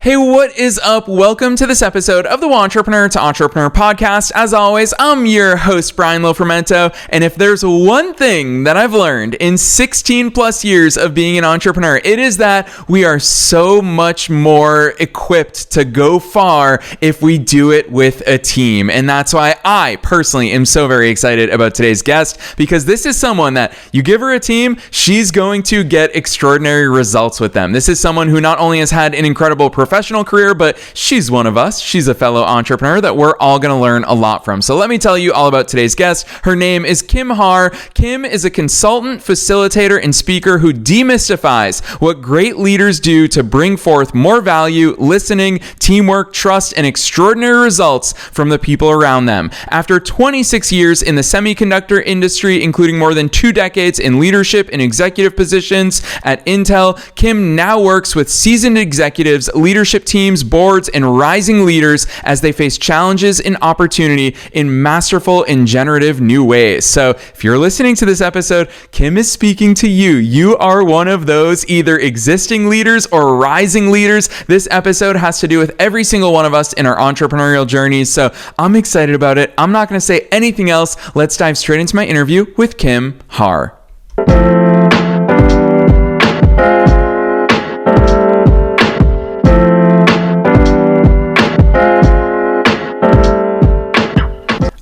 Hey, what is up? Welcome to this episode of the Entrepreneur to Entrepreneur podcast. As always, I'm your host, Brian Lofermento, and if there's one thing that I've learned in 16 plus years of being an entrepreneur, it is that we are so much more equipped to go far if we do it with a team. And that's why I personally am so very excited about today's guest, because this is someone that you give her a team, she's going to get extraordinary results with them. This is someone who not only has had an incredible professional career, but she's one of us. She's a fellow entrepreneur that we're all going to learn a lot from. So let me tell you all about today's guest. Her name is Kim Harr. Kim is a consultant, facilitator, and speaker who demystifies what great leaders do to bring forth more value, listening, teamwork, trust, and extraordinary results from the people around them. After 26 years in the semiconductor industry, including more than 2 decades in leadership and executive positions at Intel, Kim now works with seasoned executives, leadership teams, boards, and rising leaders as they face challenges and opportunity in masterful and generative new ways. So if you're listening to this episode, Kim is speaking to you. You are one of those either existing leaders or rising leaders. This episode has to do with every single one of us in our entrepreneurial journeys. So I'm excited about it. I'm not going to say anything else. Let's dive straight into my interview with Kim Harr.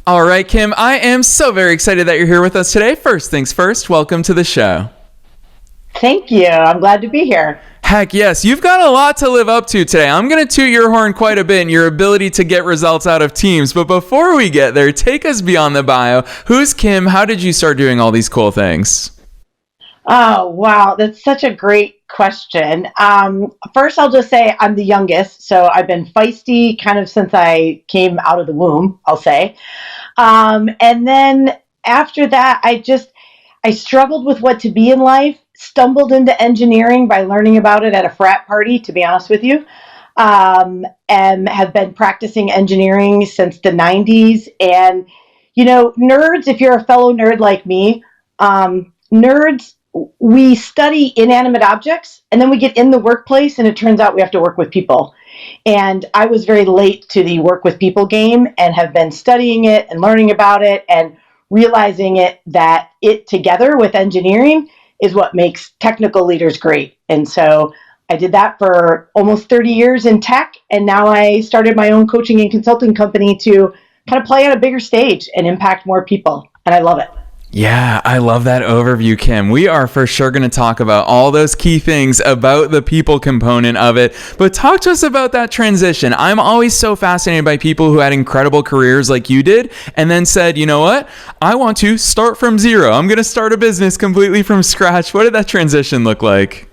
All right, Kim, I am so very excited that you're here with us today. First things first, welcome to the show. Thank you. I'm glad to be here. Heck yes, you've got a lot to live up to today. I'm going to toot your horn quite a bit in your ability to get results out of teams. But before we get there, take us beyond the bio. Who's Kim? How did you start doing all these cool things? Oh, wow. That's such a great question. First, I'll just say I'm the youngest. So I've been feisty kind of since I came out of the womb, I'll say. And then after that, I struggled with what to be in life, stumbled into engineering by learning about it at a frat party, to be honest with you, and have been practicing engineering since the 90s. And, you know, nerds, if you're a fellow nerd like me, nerds, we study inanimate objects and then we get in the workplace and it turns out we have to work with people. And I was very late to the work with people game and have been studying it and learning about it and realizing that it together with engineering is what makes technical leaders great. And so I did that for almost 30 years in tech. And now I started my own coaching and consulting company to kind of play on a bigger stage and impact more people. And I love it. Yeah, I love that overview, Kim. We are for sure going to talk about all those key things about the people component of it. But talk to us about that transition. I'm always so fascinated by people who had incredible careers like you did and then said, you know what? I want to start from zero. I'm going to start a business completely from scratch. What did that transition look like?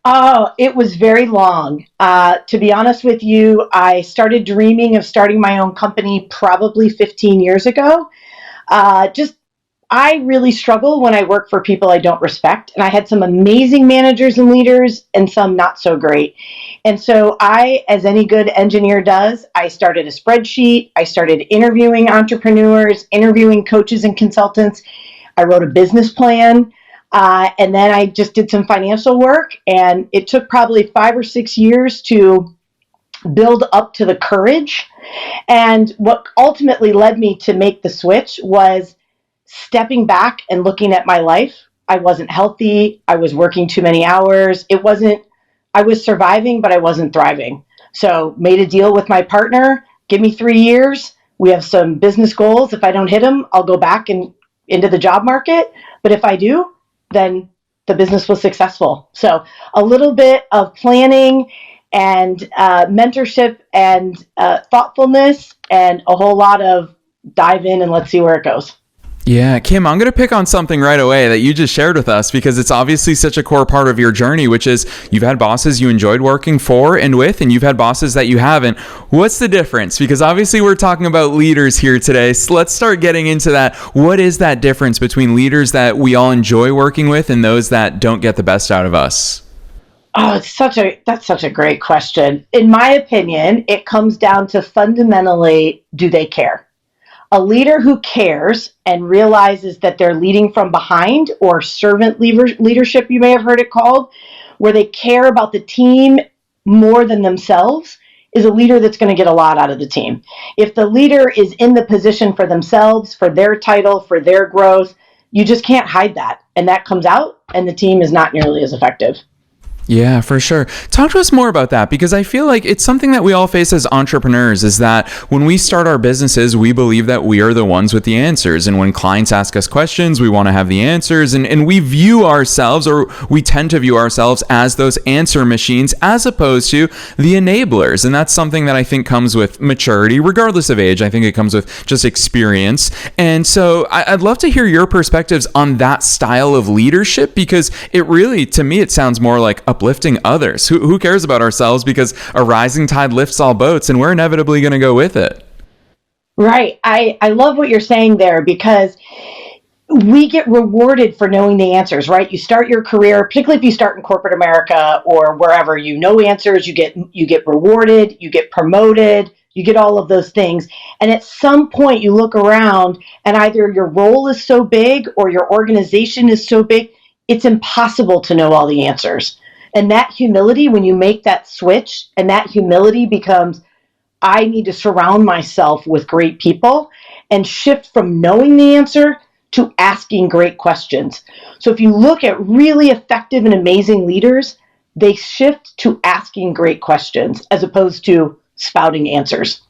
Oh, it was very long. To be honest with you, I started dreaming of starting my own company probably 15 years ago. I really struggle when I work for people I don't respect. And I had some amazing managers and leaders and some not so great. And so I, as any good engineer does, I started a spreadsheet. I started interviewing entrepreneurs, interviewing coaches and consultants. I wrote a business plan. And then I just did some financial work. And it took probably 5 or 6 years to build up to the courage. And what ultimately led me to make the switch was stepping back and looking at my life. I wasn't healthy. I was working too many hours. I was surviving, but I wasn't thriving. So made a deal with my partner, give me 3 years. We have some business goals. If I don't hit them, I'll go back into the job market. But if I do, then the business was successful. So a little bit of planning and mentorship and thoughtfulness and a whole lot of dive in and let's see where it goes. Yeah, Kim, I'm going to pick on something right away that you just shared with us because it's obviously such a core part of your journey, which is you've had bosses you enjoyed working for and with, and you've had bosses that you haven't. What's the difference? Because obviously we're talking about leaders here today. So let's start getting into that. What is that difference between leaders that we all enjoy working with and those that don't get the best out of us? Oh, that's such a great question. In my opinion, it comes down to fundamentally, do they care? A leader who cares and realizes that they're leading from behind, or servant leadership, you may have heard it called, where they care about the team more than themselves is a leader that's going to get a lot out of the team. If the leader is in the position for themselves, for their title, for their growth, you just can't hide that. And that comes out, and the team is not nearly as effective. Yeah, for sure. Talk to us more about that, because I feel like it's something that we all face as entrepreneurs, is that when we start our businesses, we believe that we are the ones with the answers. And when clients ask us questions, we want to have the answers. And we view ourselves, or we tend to view ourselves as those answer machines, as opposed to the enablers. And that's something that I think comes with maturity, regardless of age. I think it comes with just experience. And so I'd love to hear your perspectives on that style of leadership, because it really, to me, it sounds more like uplifting others. Who cares about ourselves, because a rising tide lifts all boats, and we're inevitably going to go with it. Right. I love what you're saying there, because we get rewarded for knowing the answers, right? You start your career, particularly if you start in corporate America or wherever, you know answers, you get rewarded, you get promoted, you get all of those things. And at some point you look around, and either your role is so big or your organization is so big, it's impossible to know all the answers. And that humility, when you make that switch, and that humility becomes, I need to surround myself with great people, and shift from knowing the answer to asking great questions. So if you look at really effective and amazing leaders, they shift to asking great questions as opposed to spouting answers.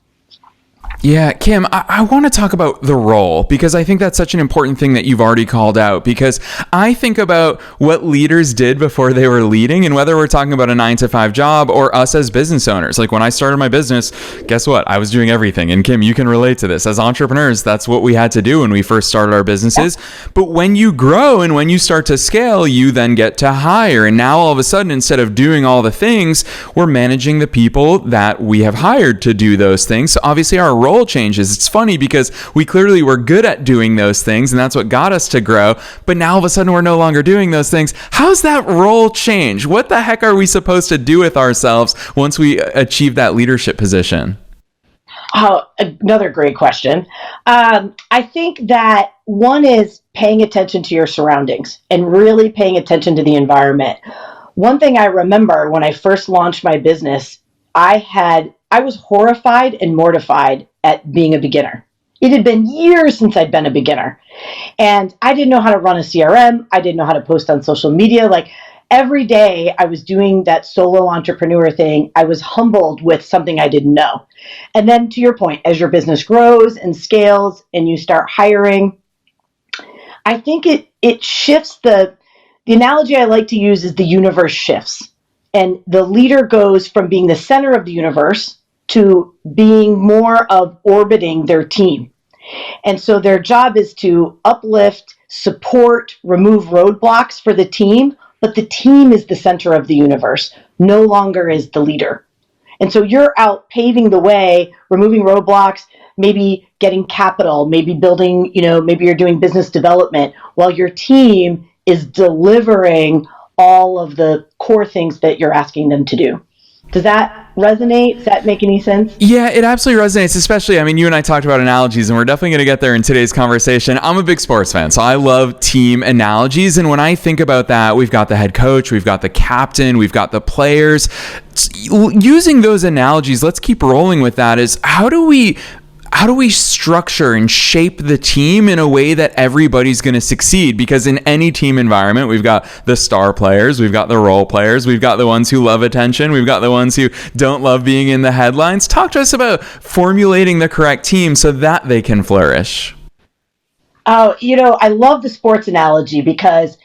Yeah, Kim, I want to talk about the role, because I think that's such an important thing that you've already called out, because I think about what leaders did before they were leading, and whether we're talking about a 9-to-5 job or us as business owners. Like when I started my business, guess what? I was doing everything. And Kim, you can relate to this. As entrepreneurs, that's what we had to do when we first started our businesses. But when you grow and when you start to scale, you then get to hire. And now all of a sudden, instead of doing all the things, we're managing the people that we have hired to do those things. So obviously our role changes. It's funny because we clearly were good at doing those things, and that's what got us to grow. But now all of a sudden we're no longer doing those things. How's that role change? What the heck are we supposed to do with ourselves once we achieve that leadership position? Oh, another great question. I think that one is paying attention to your surroundings and really paying attention to the environment. One thing I remember when I first launched my business, I was horrified and mortified at being a beginner. It had been years since I'd been a beginner. And I didn't know how to run a CRM. I didn't know how to post on social media. Like every day I was doing that solo entrepreneur thing, I was humbled with something I didn't know. And then to your point, as your business grows and scales and you start hiring, I think it shifts. The analogy I like to use is the universe shifts. And the leader goes from being the center of the universe to being more of orbiting their team. And so their job is to uplift, support, remove roadblocks for the team, but the team is the center of the universe, no longer is the leader. And so you're out paving the way, removing roadblocks, maybe getting capital, maybe building, maybe you're doing business development, while your team is delivering all of the core things that you're asking them to do. Does that resonate? Does that make any sense? Yeah, it absolutely resonates, especially, you and I talked about analogies, and we're definitely going to get there in today's conversation. I'm a big sports fan, so I love team analogies. And when I think about that, we've got the head coach, we've got the captain, we've got the players. Using those analogies, let's keep rolling with that, is how do we structure and shape the team in a way that everybody's going to succeed? Because in any team environment, we've got the star players, we've got the role players, we've got the ones who love attention, we've got the ones who don't love being in the headlines. Talk to us about formulating the correct team so that they can flourish. Oh, I love the sports analogy, because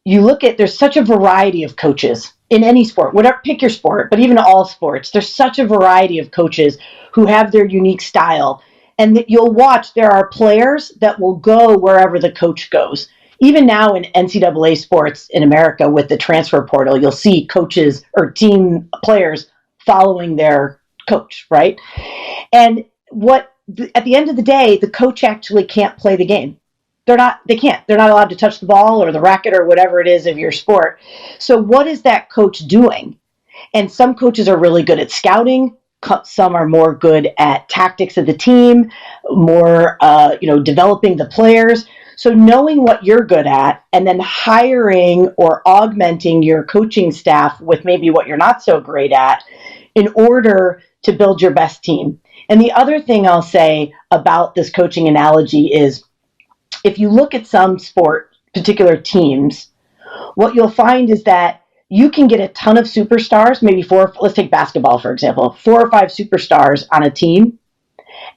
there's such a variety of coaches in any sport, whatever, pick your sport, but even all sports, there's such a variety of coaches who have their unique style. And that you'll watch, there are players that will go wherever the coach goes. Even now in NCAA sports in America with the transfer portal, you'll see coaches or team players following their coach, right? And at the end of the day, the coach actually can't play the game. They're not allowed to touch the ball or the racket or whatever it is of your sport. So what is that coach doing? And some coaches are really good at scouting. Some are more good at tactics of the team, more, developing the players. So knowing what you're good at and then hiring or augmenting your coaching staff with maybe what you're not so great at in order to build your best team. And the other thing I'll say about this coaching analogy is if you look at some sport, particular teams, what you'll find is that you can get a ton of superstars, maybe four, let's take basketball, for example, 4 or 5 superstars on a team,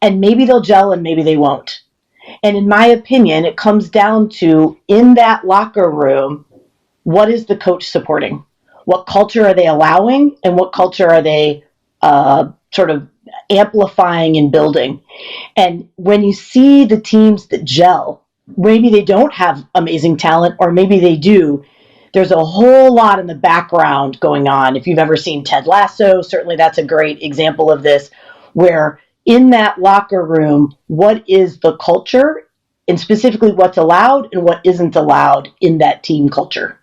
and maybe they'll gel and maybe they won't. And in my opinion, it comes down to in that locker room, what is the coach supporting? What culture are they allowing? And what culture are they sort of amplifying and building? And when you see the teams that gel, maybe they don't have amazing talent, or maybe they do. There's a whole lot in the background going on. If you've ever seen Ted Lasso, certainly that's a great example of this, where in that locker room, what is the culture and specifically what's allowed and what isn't allowed in that team culture.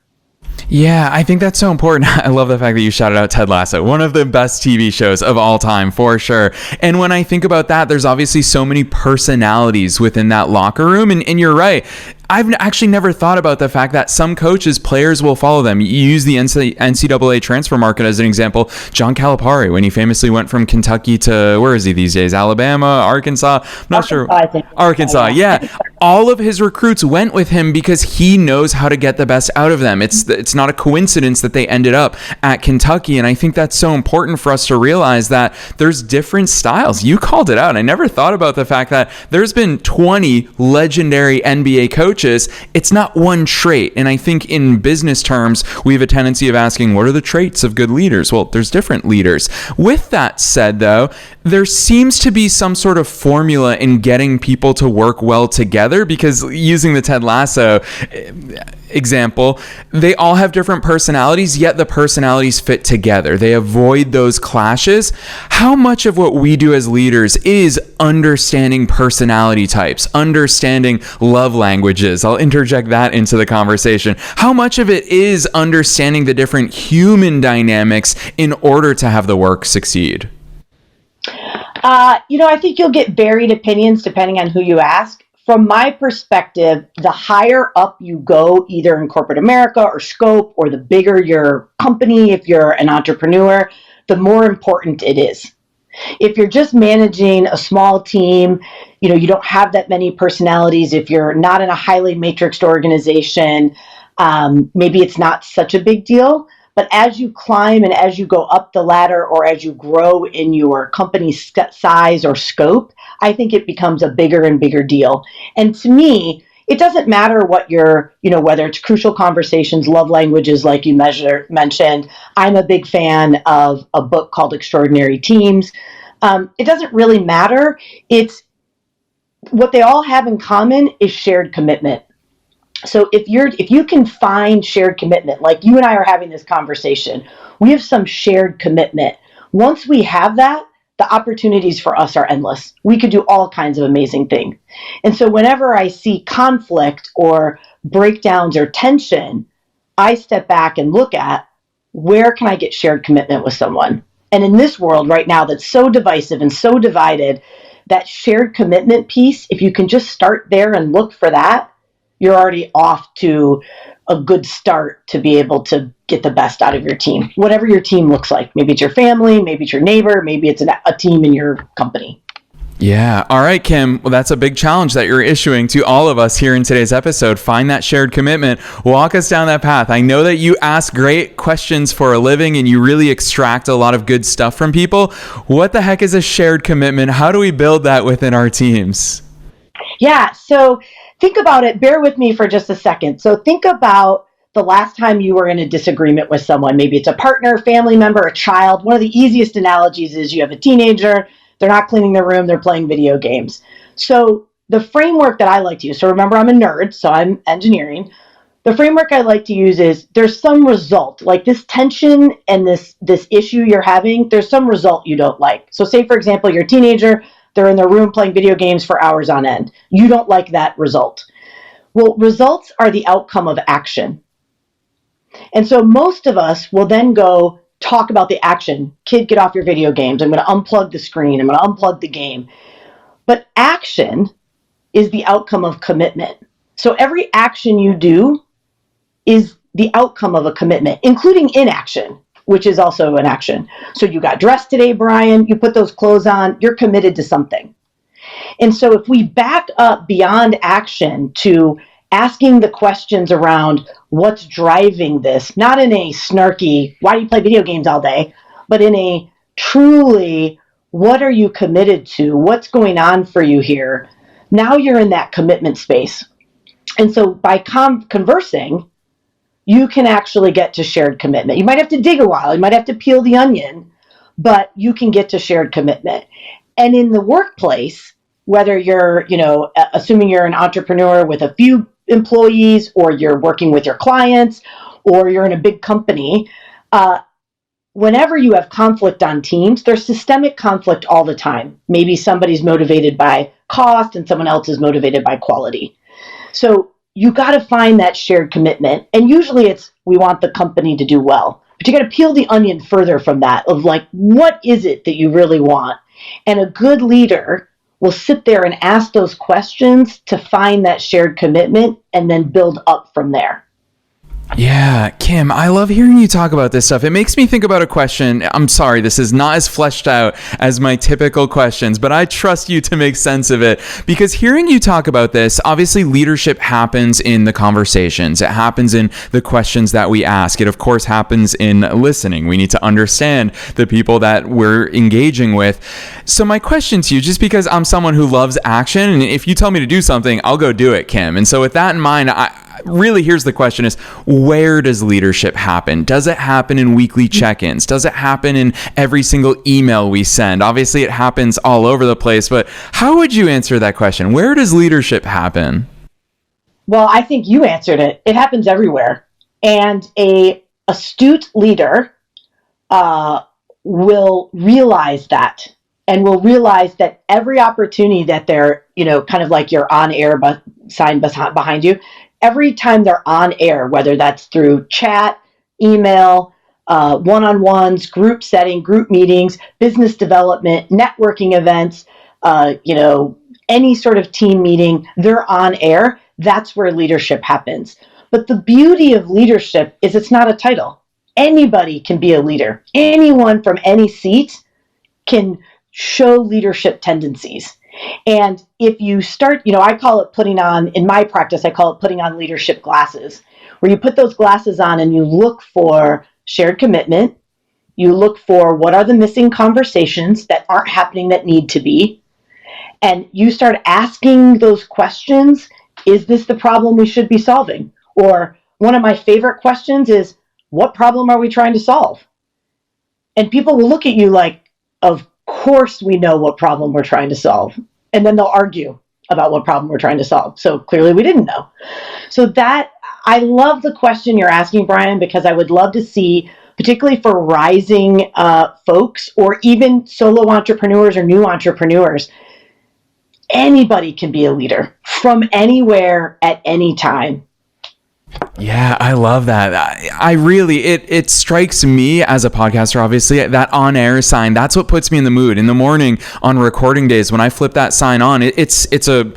Yeah, I think that's so important. I love the fact that you shouted out Ted Lasso, one of the best TV shows of all time, for sure. And when I think about that, there's obviously so many personalities within that locker room. And you're right. I've actually never thought about the fact that some coaches, players will follow them. You use the NCAA transfer market as an example. John Calipari, when he famously went from Kentucky to, where is he these days? Alabama, Arkansas? I'm not sure. I think. Arkansas, yeah. All of his recruits went with him because he knows how to get the best out of them. It's not a coincidence that they ended up at Kentucky. And I think that's so important for us to realize that there's different styles. You called it out. I never thought about the fact that there's been 20 legendary NBA coaches. It's not one trait. And I think in business terms, we have a tendency of asking, what are the traits of good leaders? Well, there's different leaders. With that said, though, there seems to be some sort of formula in getting people to work well together, because using the Ted Lasso example, they all have different personalities, yet the personalities fit together. They avoid those clashes. How much of what we do as leaders is understanding personality types, understanding love languages? I'll interject that into the conversation. How much of it is understanding the different human dynamics in order to have the work succeed? I think you'll get varied opinions depending on who you ask. From my perspective, the higher up you go, either in corporate America or scope, or the bigger your company, if you're an entrepreneur, the more important it is. If you're just managing a small team, you don't have that many personalities. If you're not in a highly matrixed organization, maybe it's not such a big deal. But as you climb and as you go up the ladder, or as you grow in your company's size or scope, I think it becomes a bigger and bigger deal. And to me, it doesn't matter what whether it's crucial conversations, love languages, like you mentioned. I'm a big fan of a book called Extraordinary Teams. It doesn't really matter. It's what they all have in common is shared commitment. So if you can find shared commitment, like you and I are having this conversation, we have some shared commitment. Once we have that, the opportunities for us are endless. We could do all kinds of amazing things. And so whenever I see conflict or breakdowns or tension, I step back and look at, where can I get shared commitment with someone? And in this world right now that's so divisive and so divided, that shared commitment piece, if you can just start there and look for that, you're already off to a good start to be able to get the best out of your team, whatever your team looks like. Maybe it's your family, maybe it's your neighbor, maybe it's a team in your company. Yeah. All right, Kim. Well, that's a big challenge that you're issuing to all of us here in today's episode. Find that shared commitment. Walk us down that path. I know that you ask great questions for a living and you really extract a lot of good stuff from people. What the heck is a shared commitment? How do we build that within our teams? Yeah. So think about it. Bear with me for just a second. So think about the last time you were in a disagreement with someone. Maybe it's a partner, family member, a child. One of the easiest analogies is you have a teenager. They're not cleaning their room. They're playing video games. So the framework that I like to use, so remember I'm a nerd, so I'm engineering. The framework I like to use is there's some result, like this tension and this issue you're having, there's some result you don't like. So say, for example, you're a teenager, they're in their room playing video games for hours on end. You don't like that result. Well, results are the outcome of action. And so most of us will then go talk about the action. Kid, get off your video games. I'm going to unplug the screen. I'm going to unplug the game. But action is the outcome of commitment. So every action you do is the outcome of a commitment, including inaction, which is also an action. So you got dressed today, Brian, you put those clothes on, you're committed to something. And so if we back up beyond action to asking the questions around what's driving this, not in a snarky, why do you play video games all day, but in a truly, what are you committed to? What's going on for you here? Now you're in that commitment space. And so by conversing, you can actually get to shared commitment. You might have to dig a while, you might have to peel the onion, but you can get to shared commitment. And in the workplace, whether you're, assuming you're an entrepreneur with a few employees, or you're working with your clients, or you're in a big company, whenever you have conflict on teams, there's systemic conflict all the time. Maybe somebody's motivated by cost and someone else is motivated by quality. So you got to find that shared commitment. And usually it's, we want the company to do well. But you got to peel the onion further from that of like, what is it that you really want? And a good leader will sit there and ask those questions to find that shared commitment and then build up from there. Yeah, Kim, I love hearing you talk about this stuff. It makes me think about a question. I'm sorry, this is not as fleshed out as my typical questions, but I trust you to make sense of it. Because hearing you talk about this, obviously leadership happens in the conversations. It happens in the questions that we ask. It, of course, happens in listening. We need to understand the people that we're engaging with. So my question to you, just because I'm someone who loves action, and if you tell me to do something, I'll go do it, Kim. And so with that in mind, really, here's the question is, where does leadership happen? Does it happen in weekly check-ins? Does it happen in every single email we send? Obviously, it happens all over the place, but how would you answer that question? Where does leadership happen? Well, I think you answered it. It happens everywhere. And a astute leader will realize that, and will realize that every opportunity that they're, kind of like your on-air sign behind you, every time they're on air, whether that's through chat, email, one-on-ones, group setting, group meetings, business development, networking events, any sort of team meeting, they're on air. That's where leadership happens. But the beauty of leadership is it's not a title. Anybody can be a leader. Anyone from any seat can show leadership tendencies. And if you start, I call it putting on, in my practice, I call it putting on leadership glasses, where you put those glasses on and you look for shared commitment. You look for what are the missing conversations that aren't happening that need to be. And you start asking those questions. Is this the problem we should be solving? Or one of my favorite questions is, what problem are we trying to solve? And people will look at you like, of course we know what problem we're trying to solve. And then they'll argue about what problem we're trying to solve. So clearly we didn't know. So I love the question you're asking, Brian, because I would love to see, particularly for rising folks, or even solo entrepreneurs or new entrepreneurs, anybody can be a leader from anywhere at any time. Yeah, I love that. I really, it strikes me as a podcaster, obviously, that on-air sign, that's what puts me in the mood. In the morning on recording days, when I flip that sign on, it's a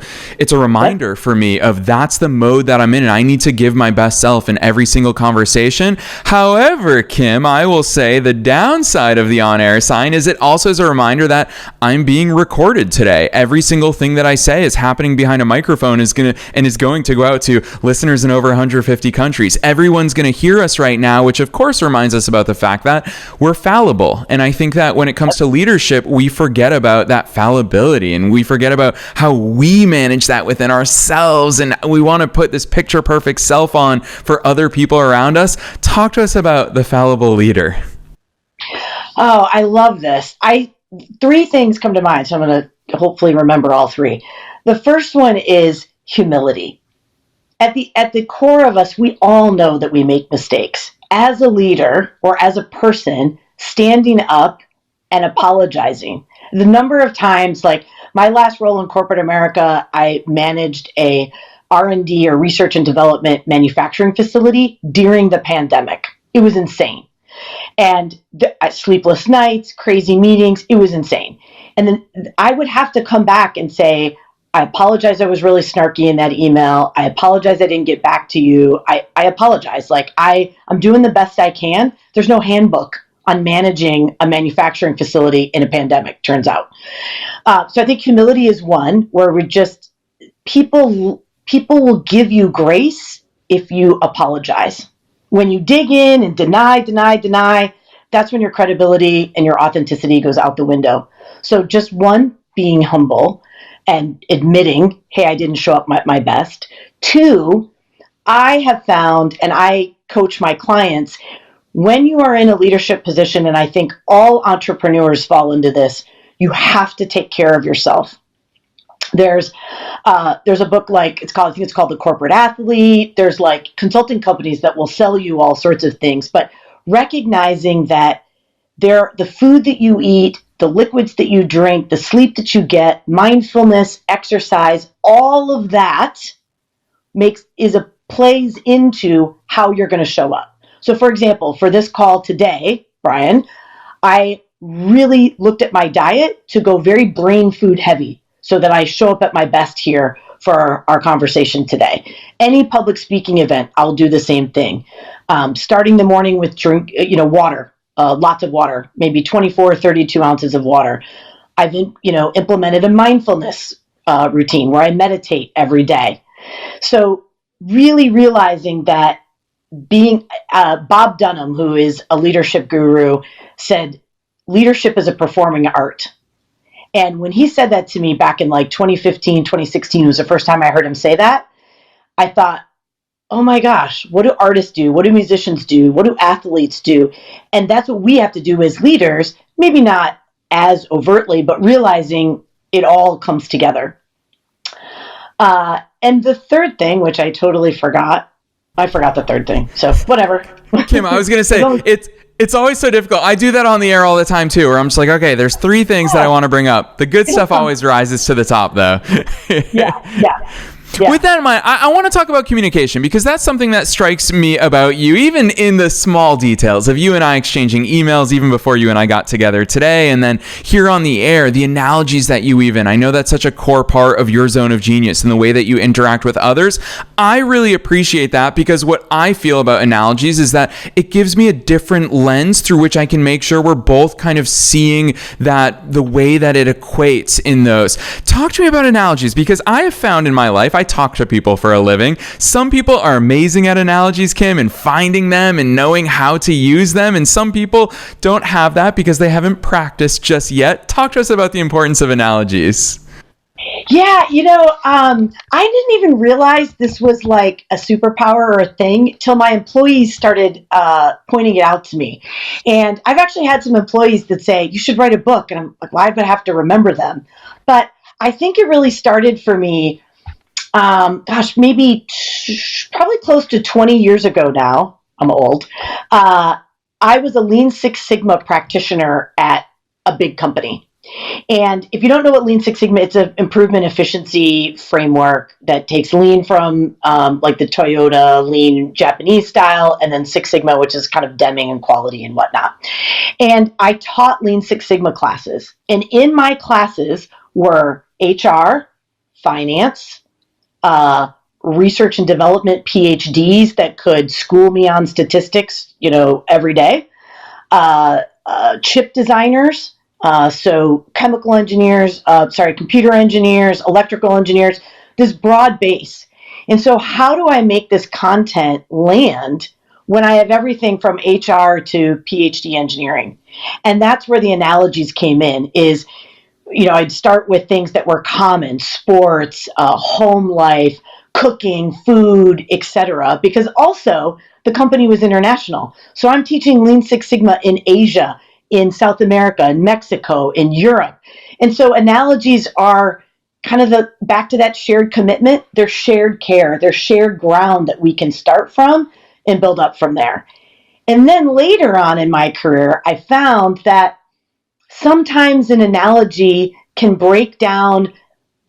reminder for me of that's the mode that I'm in, and I need to give my best self in every single conversation. However, Kim, I will say the downside of the on-air sign is it also is a reminder that I'm being recorded today. Every single thing that I say is happening behind a microphone is going to go out to listeners in over 150 countries. Everyone's going to hear us right now, which of course reminds us about the fact that we're fallible. And I think that when it comes to leadership, we forget about that fallibility, and we forget about how we manage that within ourselves. And we want to put this picture perfect self on for other people around us. Talk to us about the fallible leader. Oh, I love this. Three things come to mind, so I'm going to hopefully remember all three. The first one is humility. At the core of us, we all know that we make mistakes. As a leader or as a person, standing up and apologizing. The number of times, like my last role in corporate America, I managed a R&D or research and development manufacturing facility during the pandemic. It was insane. And sleepless nights, crazy meetings, it was insane. And then I would have to come back and say, I apologize. I was really snarky in that email. I apologize. I didn't get back to you. I apologize. Like I'm doing the best I can. There's no handbook on managing a manufacturing facility in a pandemic, turns out. So I think humility is one where people will give you grace if you apologize. When you dig in and deny, that's when your credibility and your authenticity goes out the window. So just one, being humble and admitting, hey, I didn't show up my best. Two, I have found, and I coach my clients, when you are in a leadership position, and I think all entrepreneurs fall into this, you have to take care of yourself. There's a book I think it's called The Corporate Athlete. There's like consulting companies that will sell you all sorts of things, but recognizing that the food that you eat, the liquids that you drink, the sleep that you get, mindfulness, exercise, all of that plays into how you're going to show up. So for example, for this call today, Brian, I really looked at my diet to go very brain food heavy so that I show up at my best here for our conversation today. Any public speaking event, I'll do the same thing. Starting the morning with water, lots of water, maybe 24 or 32 ounces of water. I've implemented a mindfulness routine where I meditate every day. So really realizing that Bob Dunham, who is a leadership guru, said leadership is a performing art. And when he said that to me back in like 2015, 2016 was the first time I heard him say that, I thought, oh my gosh, what do artists do? What do musicians do? What do athletes do? And that's what we have to do as leaders, maybe not as overtly, but realizing it all comes together. And the third thing, which I totally forgot, I forgot the third thing. So whatever. Kim, I was going to say, it's always so difficult. I do that on the air all the time too, where I'm just like, okay, there's three things that I want to bring up. The good stuff always rises to the top though. Yeah. With that in mind, I want to talk about communication because that's something that strikes me about you, even in the small details of you and I exchanging emails, even before you and I got together today. And then here on the air, the analogies that you weave in. I know that's such a core part of your zone of genius and the way that you interact with others. I really appreciate that because what I feel about analogies is that it gives me a different lens through which I can make sure we're both kind of seeing that the way that it equates in those. Talk to me about analogies because I have found in my life, I talk to people for a living. Some people are amazing at analogies, Kim, and finding them and knowing how to use them. And some people don't have that because they haven't practiced just yet. Talk to us about the importance of analogies. Yeah, I didn't even realize this was like a superpower or a thing till my employees started pointing it out to me. And I've actually had some employees that say, you should write a book. And I'm like, why would I have to remember them? But I think it really started for me maybe probably close to 20 years ago now. I'm old. I was a Lean Six Sigma practitioner at a big company. And if you don't know what Lean Six Sigma, it's an improvement efficiency framework that takes Lean from like the Toyota Lean Japanese style, and then Six Sigma, which is kind of Deming and quality and whatnot. And I taught Lean Six Sigma classes. And in my classes were HR, finance, research and development PhDs that could school me on statistics, every day, chip designers, so chemical engineers, computer engineers, electrical engineers, this broad base. And so how do I make this content land when I have everything from HR to PhD engineering? And that's where the analogies came in is, I'd start with things that were common, sports, home life, cooking, food, etc. Because also the company was international. So I'm teaching Lean Six Sigma in Asia, in South America, in Mexico, in Europe. And so analogies are kind of back to that shared commitment. They're shared care. They're shared ground that we can start from and build up from there. And then later on in my career, I found that sometimes an analogy can break down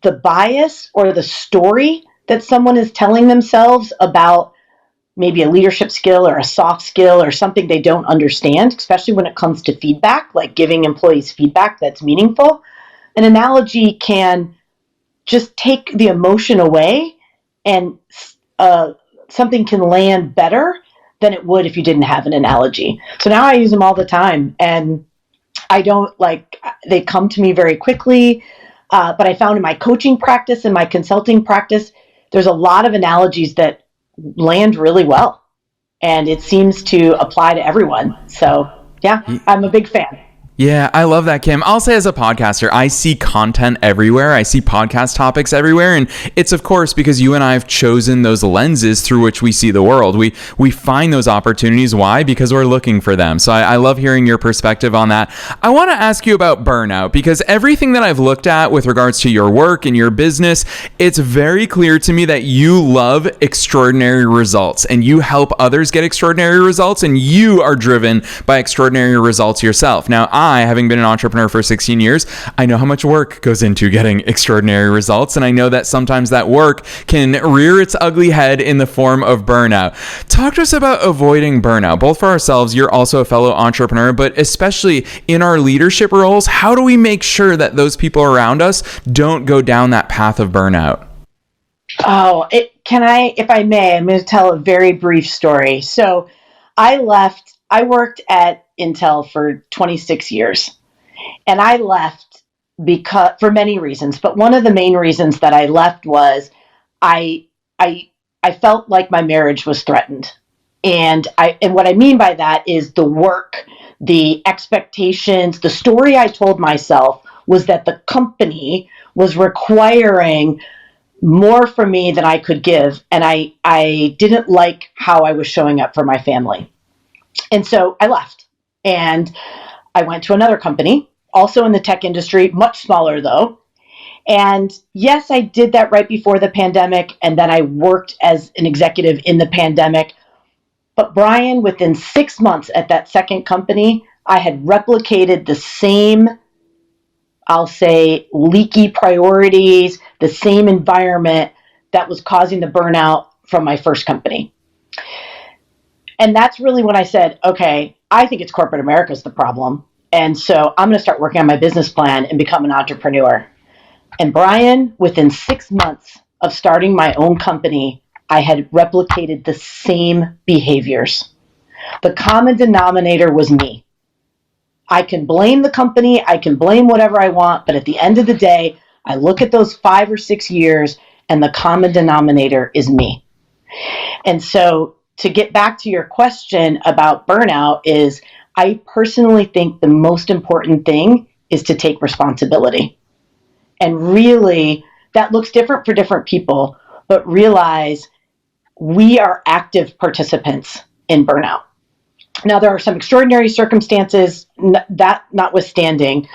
the bias or the story that someone is telling themselves about maybe a leadership skill or a soft skill or something they don't understand, especially when it comes to feedback, like giving employees feedback that's meaningful. An analogy can just take the emotion away, and something can land better than it would if you didn't have an analogy. So now I use them all the time, and I don't they come to me very quickly. But I found in my coaching practice and my consulting practice, there's a lot of analogies that land really well, and it seems to apply to everyone. So yeah, I'm a big fan. Yeah, I love that, Kim. I'll say as a podcaster, I see content everywhere. I see podcast topics everywhere. And it's, of course, because you and I have chosen those lenses through which we see the world. We find those opportunities. Why? Because we're looking for them. So I love hearing your perspective on that. I want to ask you about burnout, because everything that I've looked at with regards to your work and your business, it's very clear to me that you love extraordinary results and you help others get extraordinary results, and you are driven by extraordinary results yourself. Now, having been an entrepreneur for 16 years, I know how much work goes into getting extraordinary results. And I know that sometimes that work can rear its ugly head in the form of burnout. Talk to us about avoiding burnout, both for ourselves. You're also a fellow entrepreneur, but especially in our leadership roles. How do we make sure that those people around us don't go down that path of burnout? If I may, I'm going to tell a very brief story. So I worked at Intel for 26 years, and I left because for many reasons, but one of the main reasons that I left was I felt like my marriage was threatened. And what I mean by that is the work, the expectations, the story I told myself was that the company was requiring more from me than I could give, and I didn't like how I was showing up for my family. And so I left, and I went to another company, also in the tech industry, much smaller though. And yes, I did that right before the pandemic, and then I worked as an executive in the pandemic. But Brian, within 6 months at that second company, I had replicated the same, I'll say, leaky priorities, the same environment that was causing the burnout from my first company. And that's really when I said, okay, I think it's corporate America's the problem. And so I'm going to start working on my business plan and become an entrepreneur. And Brian, within 6 months of starting my own company, I had replicated the same behaviors. The common denominator was me. I can blame the company, I can blame whatever I want, but at the end of the day, I look at those 5 or 6 years and the common denominator is me. And so to get back to your question about burnout is, I personally think the most important thing is to take responsibility. And really, that looks different for different people, but realize we are active participants in burnout. Now, there are some extraordinary circumstances, that notwithstanding,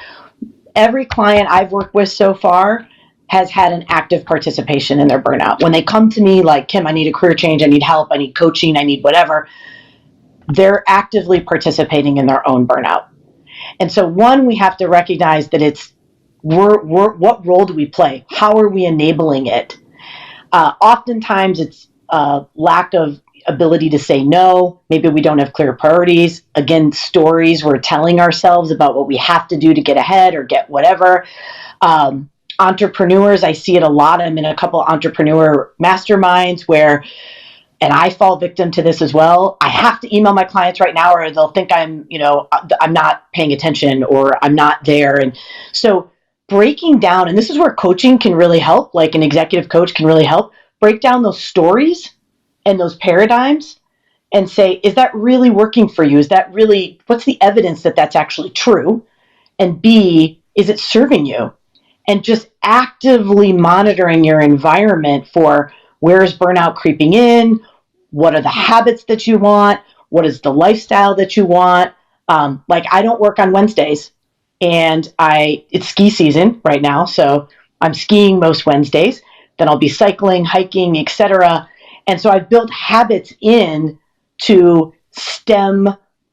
every client I've worked with so far has had an active participation in their burnout. When they come to me like, Kim, I need a career change, I need help, I need coaching, I need whatever, they're actively participating in their own burnout. And so one, we have to recognize that what role do we play? How are we enabling it? Oftentimes it's lack of ability to say no. Maybe we don't have clear priorities. Again, stories we're telling ourselves about what we have to do to get ahead or get whatever. Entrepreneurs, I see it a lot. I'm in a couple entrepreneur masterminds where, and I fall victim to this as well, I have to email my clients right now or they'll think I'm not paying attention or I'm not there. And so breaking down, and this is where coaching can really help, like an executive coach can really help, break down those stories and those paradigms and say, is that really working for you? What's the evidence that that's actually true? And B, is it serving you? And just actively monitoring your environment for where is burnout creeping in? What are the habits that you want? What is the lifestyle that you want? I don't work on Wednesdays, and it's ski season right now, so I'm skiing most Wednesdays. Then I'll be cycling, hiking, etc. And so I've built habits in to stem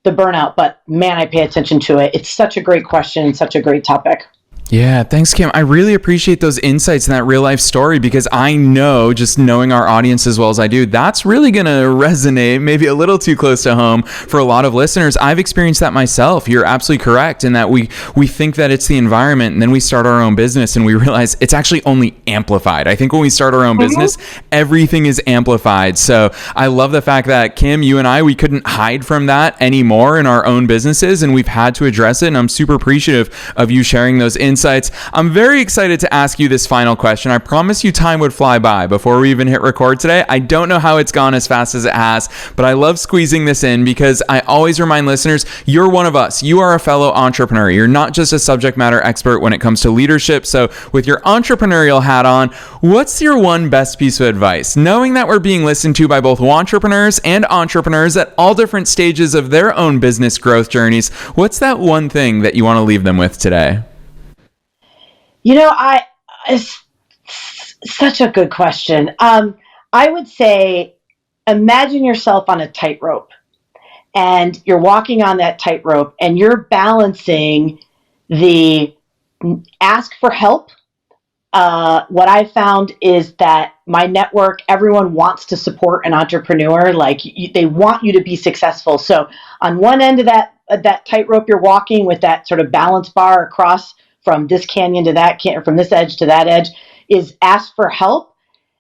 the burnout. But man, I pay attention to it. It's such a great question, such a great topic. Yeah, thanks, Kim. I really appreciate those insights and that real life story, because I know, just knowing our audience as well as I do, that's really going to resonate maybe a little too close to home for a lot of listeners. I've experienced that myself. You're absolutely correct in that we think that it's the environment, and then we start our own business and we realize it's actually only amplified. I think when we start our own business, everything is amplified. So I love the fact that, Kim, you and we couldn't hide from that anymore in our own businesses, and we've had to address it. And I'm super appreciative of you sharing those insights. I'm very excited to ask you this final question. I promise you time would fly by before we even hit record today. I don't know how it's gone as fast as it has, but I love squeezing this in because I always remind listeners, you're one of us. You are a fellow entrepreneur. You're not just a subject matter expert when it comes to leadership. So with your entrepreneurial hat on, what's your one best piece of advice? Knowing that we're being listened to by both entrepreneurs and entrepreneurs at all different stages of their own business growth journeys, what's that one thing that you want to leave them with today? It's such a good question. I would say, imagine yourself on a tightrope, and you're walking on that tightrope, and you're balancing the ask for help. What I found is that my network, everyone wants to support an entrepreneur. Like, they want you to be successful. So on one end of that tightrope you're walking with that sort of balance bar across from this canyon to that canyon, from this edge to that edge, is ask for help,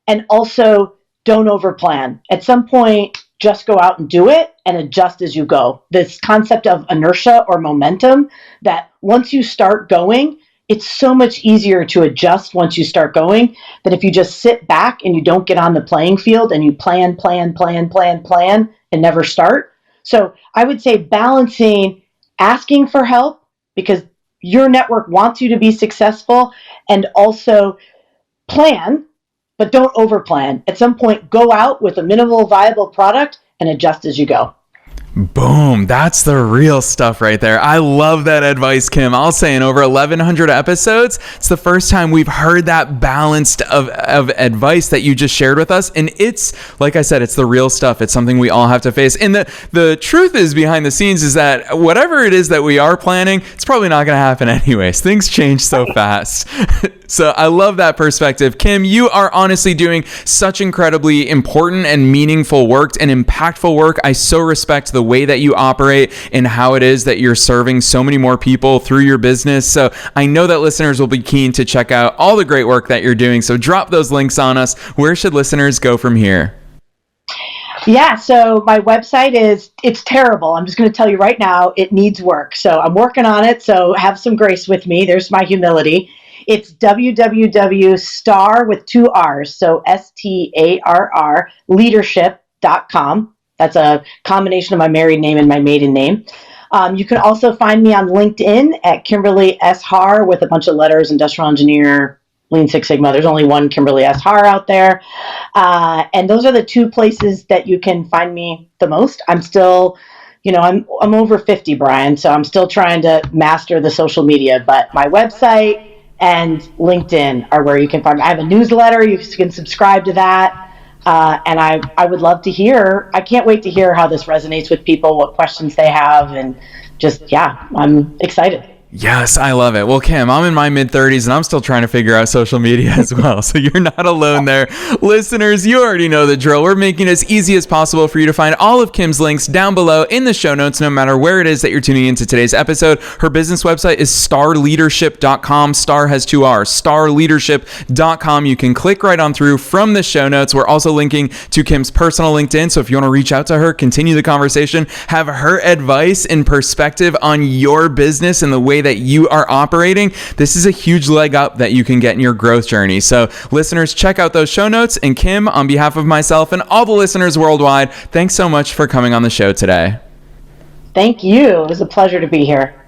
and also don't overplan. At some point, just go out and do it and adjust as you go. This concept of inertia or momentum, that once you start going, it's so much easier to adjust once you start going than if you just sit back and you don't get on the playing field and you plan and never start. So I would say balancing asking for help, because your network wants you to be successful, and also plan, but don't overplan. At some point, go out with a minimal viable product and adjust as you go. Boom. That's the real stuff right there. I love that advice, Kim. I'll say in over 1,100 episodes, it's the first time we've heard that balanced of advice that you just shared with us. And it's, like I said, it's the real stuff. It's something we all have to face. And the truth is, behind the scenes, is that whatever it is that we are planning, it's probably not going to happen anyways. Things change so fast. So I love that perspective. Kim, you are honestly doing such incredibly important and meaningful work and impactful work. I so respect the way that you operate and how it is that you're serving so many more people through your business. So I know that listeners will be keen to check out all the great work that you're doing. So drop those links on us. Where should listeners go from here? Yeah, so my website it's terrible. I'm just going to tell you right now, it needs work. So I'm working on it. So have some grace with me. There's my humility. It's www.star with 2 R's, so STARR, leadership.com. That's a combination of my married name and my maiden name. You can also find me on LinkedIn at Kimberly S. Harr with a bunch of letters, industrial engineer, Lean Six Sigma. There's only one Kimberly S. Harr out there. And those are the two places that you can find me the most. I'm still, I'm over 50, Brian, so I'm still trying to master the social media, but my website and LinkedIn are where you can find me. I have a newsletter. You can subscribe to that. And I would love to hear, I can't wait to hear how this resonates with people, what questions they have, and I'm excited. Yes, I love it. Well, Kim, I'm in my mid-30s and I'm still trying to figure out social media as well. So you're not alone there. Listeners, you already know the drill. We're making it as easy as possible for you to find all of Kim's links down below in the show notes, no matter where it is that you're tuning into today's episode. Her business website is starleadership.com. Star has 2 R's, starleadership.com. You can click right on through from the show notes. We're also linking to Kim's personal LinkedIn. So if you want to reach out to her, continue the conversation, have her advice and perspective on your business and the way that you are operating, this is a huge leg up that you can get in your growth journey. So listeners, check out those show notes. And Kim, on behalf of myself and all the listeners worldwide, thanks so much for coming on the show today. Thank you. It was a pleasure to be here.